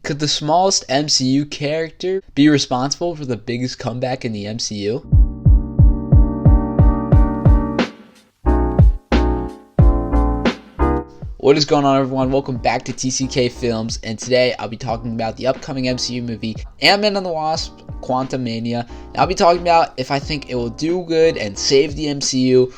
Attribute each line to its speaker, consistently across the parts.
Speaker 1: Could the smallest MCU character be responsible for the biggest comeback in the MCU? What is going on, everyone? Welcome back to TCK Films, and today I'll be talking about the upcoming MCU movie, Ant-Man and the Wasp Quantumania. And I'll be talking about if I think it will do good and save the MCU,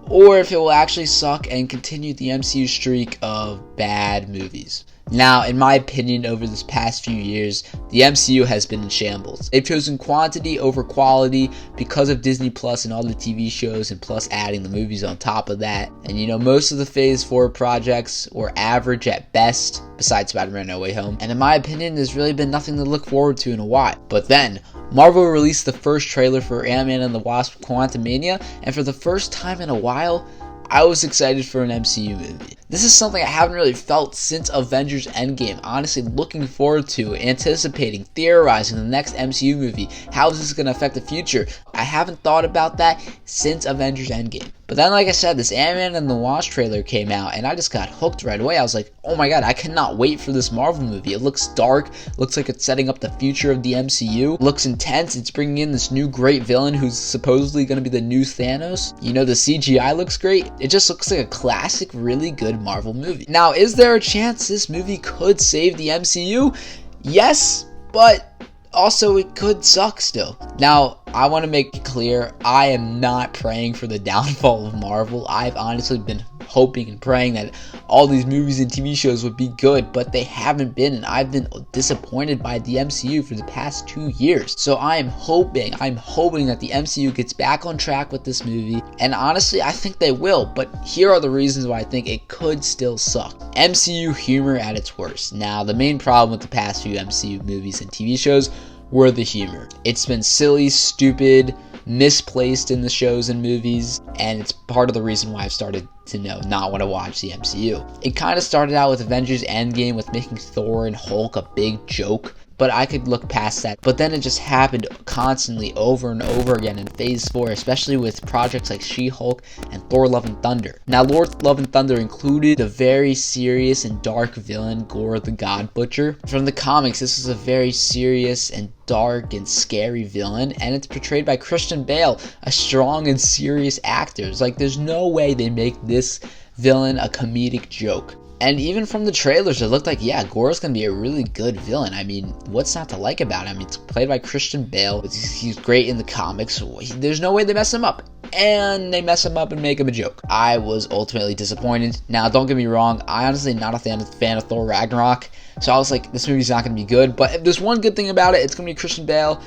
Speaker 1: or if it will actually suck and continue the MCU streak of bad movies. Now, in my opinion, over this past few years, the MCU has been in shambles. They've chosen quantity over quality because of Disney Plus and all the TV shows, and plus adding the movies on top of that. And most of the Phase 4 projects were average at best, besides Spider-Man No Way Home. And in my opinion, there's really been nothing to look forward to in a while. But then, Marvel released the first trailer for Ant-Man and the Wasp Quantumania, and for the first time in a while, I was excited for an MCU movie. This is something I haven't really felt since Avengers Endgame. Honestly, looking forward to, anticipating, theorizing the next MCU movie. How is this going to affect the future? I haven't thought about that since Avengers Endgame. But then, like I said, this Ant-Man and the Wasp trailer came out, and I just got hooked right away. I was like, oh my god, I cannot wait for this Marvel movie. It looks dark, looks like it's setting up the future of the MCU, looks intense, it's bringing in this new great villain who's supposedly going to be the new Thanos. The CGI looks great. It just looks like a classic, really good Marvel movie. Now, is there a chance this movie could save the MCU? Yes, but also it could suck still. Now, I want to make it clear, I am not praying for the downfall of Marvel. I've honestly been hoping and praying that all these movies and TV shows would be good, but they haven't been, and I've been disappointed by the MCU for the past 2 years. So I'm hoping that the MCU gets back on track with this movie, and honestly, I think they will, but here are the reasons why I think it could still suck. MCU humor at its worst. Now, the main problem with the past few MCU movies and TV shows were the humor. It's been silly, stupid, misplaced in the shows and movies, and it's part of the reason why I've started to not want to watch the MCU. It kind of started out with Avengers Endgame with making Thor and Hulk a big joke, but I could look past that. But then it just happened constantly over and over again in Phase 4, especially with projects like She-Hulk and Thor Love and Thunder. Now, Love and Thunder included the very serious and dark villain, Gore the God Butcher. From the comics, this is a very serious and dark and scary villain, and it's portrayed by Christian Bale, a strong and serious actor. It's like, there's no way they make this villain a comedic joke. And even from the trailers, it looked like, yeah, Gore's going to be a really good villain. I mean, what's not to like about him? It's played by Christian Bale. He's great in the comics. There's no way they mess him up. And they mess him up and make him a joke. I was ultimately disappointed. Now, don't get me wrong. I honestly am not a fan of Thor Ragnarok. So I was like, this movie's not going to be good. But if there's one good thing about it, it's going to be Christian Bale.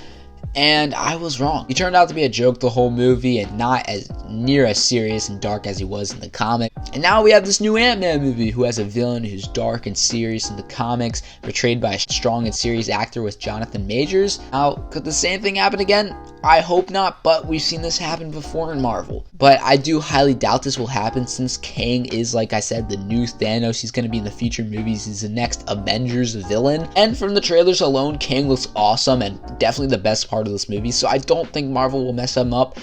Speaker 1: And I was wrong. He turned out to be a joke the whole movie, and not as near as serious and dark as he was in the comic. And now we have this new Ant-Man movie who has a villain who's dark and serious in the comics, portrayed by a strong and serious actor with Jonathan Majors. Now, could the same thing happen again? I hope not, but we've seen this happen before in Marvel. But I do highly doubt this will happen, since Kang is, like I said, the new Thanos. He's going to be in the future movies. He's the next Avengers villain. And from the trailers alone, Kang looks awesome and definitely the best part of this movie. So I don't think Marvel will mess him up,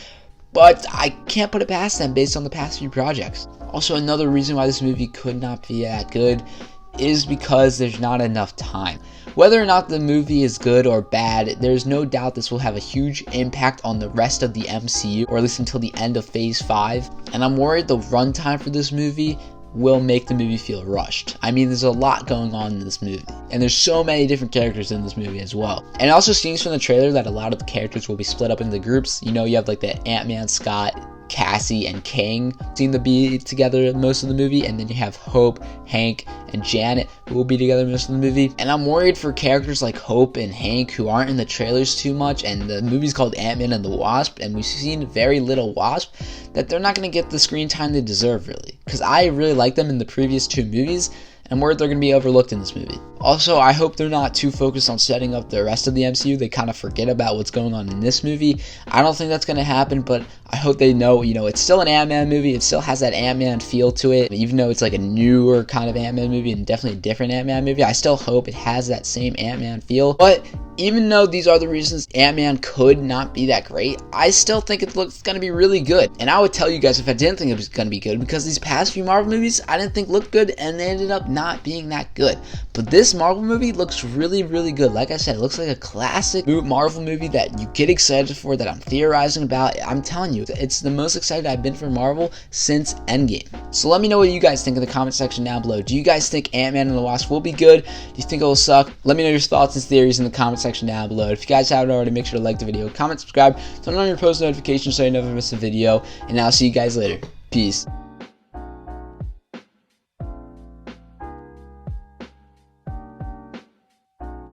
Speaker 1: but I can't put it past them based on the past few projects. Also, another reason why this movie could not be that good is because there's not enough time. Whether or not the movie is good or bad, there's no doubt this will have a huge impact on the rest of the MCU, or at least until the end of Phase 5. And I'm worried the runtime for this movie will make the movie feel rushed. I mean, there's a lot going on in this movie, and there's so many different characters in this movie as well. And it also seems from the trailer that a lot of the characters will be split up into groups. You have like the Ant-Man, Scott, Cassie, and Kang seem to be together most of the movie, and then you have Hope, Hank, and Janet who will be together most of the movie. And I'm worried for characters like Hope and Hank who aren't in the trailers too much, and the movie's called Ant-Man and the Wasp, and we've seen very little Wasp, that they're not going to get the screen time they deserve, really. Because I really like them in the previous 2 movies, and I'm worried they're going to be overlooked in this movie. Also, I hope they're not too focused on setting up the rest of the MCU. They kind of forget about what's going on in this movie. I don't think that's going to happen, but I hope they know, it's still an Ant-Man movie. It still has that Ant-Man feel to it. Even though it's like a newer kind of Ant-Man movie and definitely a different Ant-Man movie, I still hope it has that same Ant-Man feel. But even though these are the reasons Ant-Man could not be that great, I still think it looks going to be really good. And I would tell you guys if I didn't think it was going to be good, because these past few Marvel movies I didn't think looked good, and they ended up not being that good. But this Marvel movie looks really, really good. Like I said, it looks like a classic Marvel movie that you get excited for, that I'm theorizing about. I'm telling you, it's the most excited I've been for Marvel since Endgame. So let me know what you guys think in the comment section down below. Do you guys think Ant-Man and the Wasp will be good? Do you think it will suck? Let me know your thoughts and theories in the comment section down below. If you guys haven't already, make sure to like the video, comment, subscribe, turn on your post notifications so you never miss a video, and I'll see you guys later. Peace.